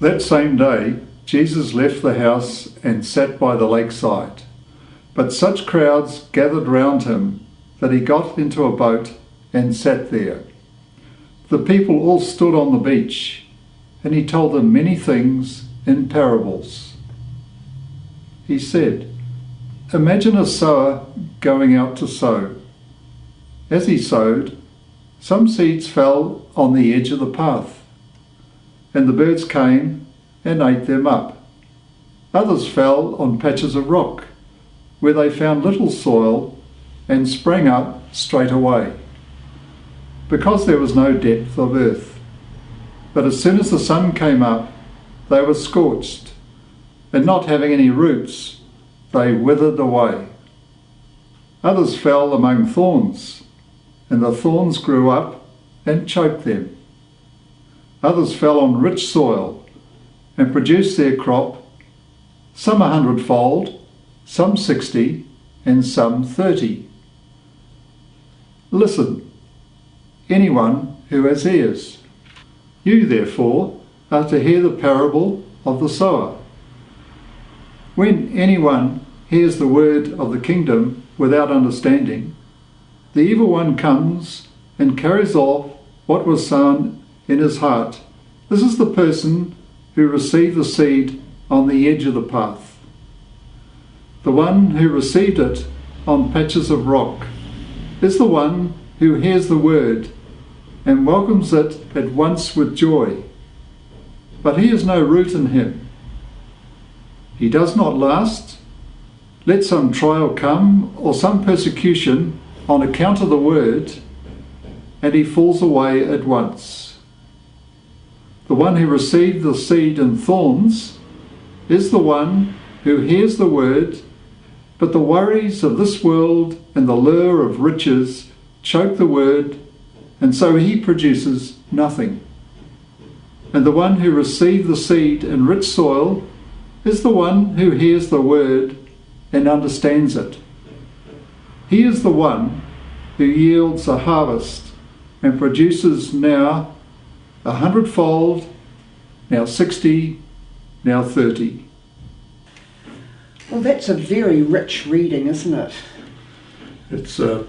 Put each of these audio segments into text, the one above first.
That same day, Jesus left the house and sat by the lakeside. But such crowds gathered round him that he got into a boat and sat there. The people all stood on the beach, and he told them many things in parables. He said, "Imagine a sower going out to sow. As he sowed, some seeds fell on the edge of the path, and the birds came and ate them up. Others fell on patches of rock, where they found little soil and sprang up straight away, because there was no depth of earth. But as soon as the sun came up, they were scorched, and not having any roots, they withered away. Others fell among thorns, and the thorns grew up and choked them. Others fell on rich soil and produced their crop, some 100-fold, some 60, and some 30. Listen, anyone who has ears. You, therefore, are to hear the parable of the sower. When anyone hears the word of the kingdom without understanding, the evil one comes and carries off what was sown in his heart. This is the person who received the seed on the edge of the path. The one who received it on patches of rock is the one who hears the word and welcomes it at once with joy. But he has no root in him. He does not last. Let some trial come or some persecution on account of the word, and he falls away at once. The one who received the seed in thorns is the one who hears the word, but the worries of this world and the lure of riches choke the word, and so he produces nothing. And the one who received the seed in rich soil is the one who hears the word and understands it. He is the one who yields a harvest and produces now 100-fold, now 60, now 30. Well, that's a very rich reading, isn't it? It's a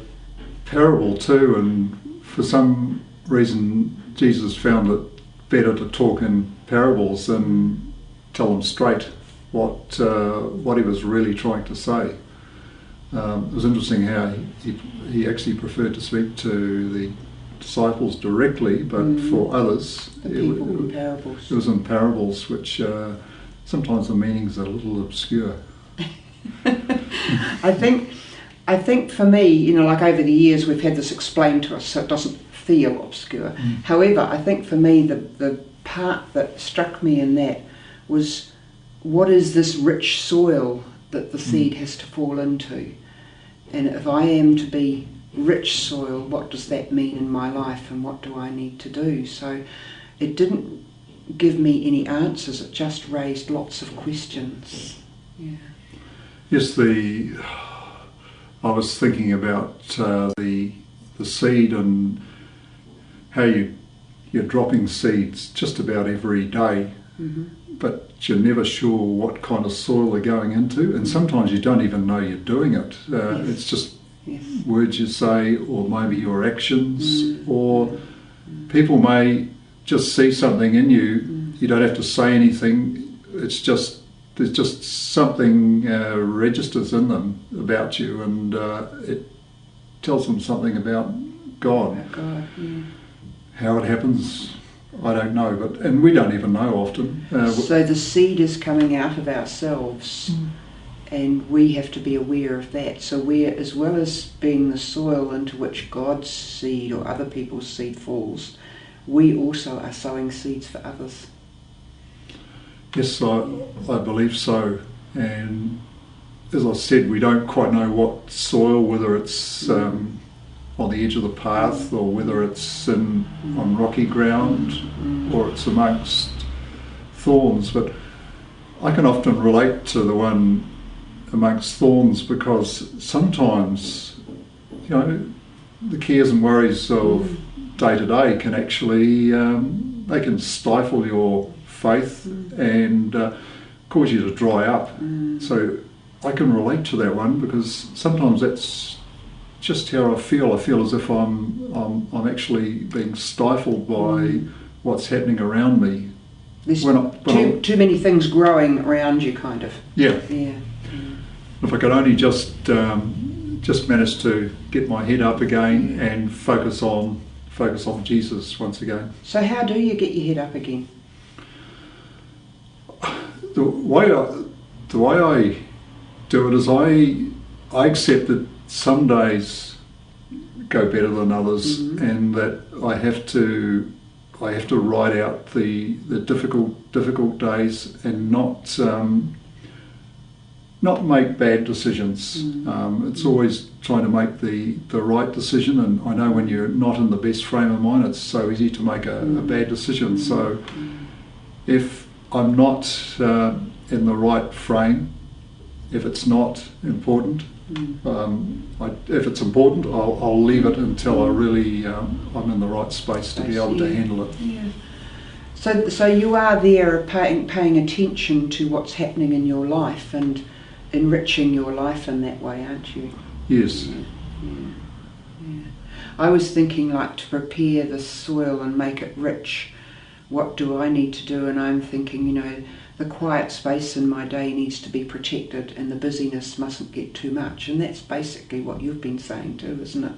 parable too, and for some reason Jesus found it better to talk in parables than tell them straight what he was really trying to say. It was interesting how he actually preferred to speak to the disciples directly, but for others it was in parables, which sometimes the meanings are a little obscure. I think for me, like over the years we've had this explained to us so it doesn't feel obscure. However, I think for me the part that struck me in that was, what is this rich soil that the seed has to fall into? And if I am to be rich soil, what does that mean in my life, and what do I need to do? So it didn't give me any answers, it just raised lots of questions. Yeah. Yes, I was thinking about the seed and how you're dropping seeds just about every day, but you're never sure what kind of soil they're going into, and sometimes you don't even know you're doing it. It's just words you say, or maybe your actions, or people may just see something in you. You don't have to say anything. It's just there's just something registers in them about you, and it tells them something about God. How it happens, I don't know, and we don't even know often. So the seed is coming out of ourselves, and we have to be aware of that. So we, as well as being the soil into which God's seed or other people's seed falls, we also are sowing seeds for others. Yes, I believe so. And as I said, we don't quite know what soil, whether it's on the edge of the path, or whether it's on rocky ground, or it's amongst thorns. But I can often relate to the one amongst thorns, because sometimes, the cares and worries of day to day can actually they can stifle your faith and cause you to dry up. So I can relate to that one, because sometimes that's just how I feel. I feel as if I'm actually being stifled by what's happening around me. There's too many things growing around you, kind of. Yeah. Yeah. If I could only just manage to get my head up again and focus on Jesus once again. So how do you get your head up again? The way I do it is I accept that some days go better than others, and that I have to ride out the difficult days and not make bad decisions. It's always trying to make the right decision, and I know when you're not in the best frame of mind, it's so easy to make a bad decision. So if I'm not in the right frame, if it's not important, if it's important, I'll leave it until I really I'm in the right space to be able to handle it. Yeah. So you are there paying attention to what's happening in your life and enriching your life in that way, aren't you? Yes. Yeah. I was thinking, like, to prepare the soil and make it rich, what do I need to do? And I'm thinking, the quiet space in my day needs to be protected and the busyness mustn't get too much. And that's basically what you've been saying too, isn't it?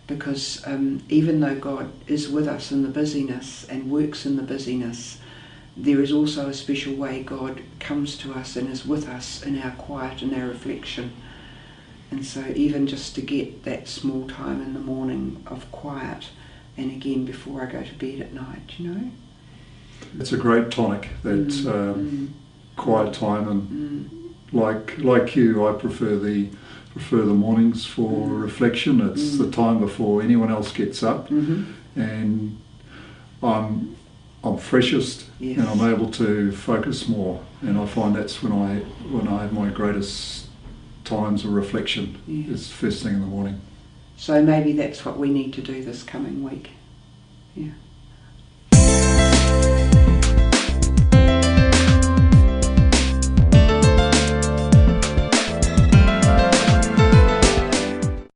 Because even though God is with us in the busyness and works in the busyness, there is also a special way God comes to us and is with us in our quiet and our reflection. And so even just to get that small time in the morning of quiet, and again before I go to bed at night, It's a great tonic, that quiet time, and like you, I prefer the mornings for reflection. It's the time before anyone else gets up, and I'm freshest, yes, and I'm able to focus more. And I find that's when I have my greatest times of reflection. Is first thing in the morning. So maybe that's what we need to do this coming week. Yeah.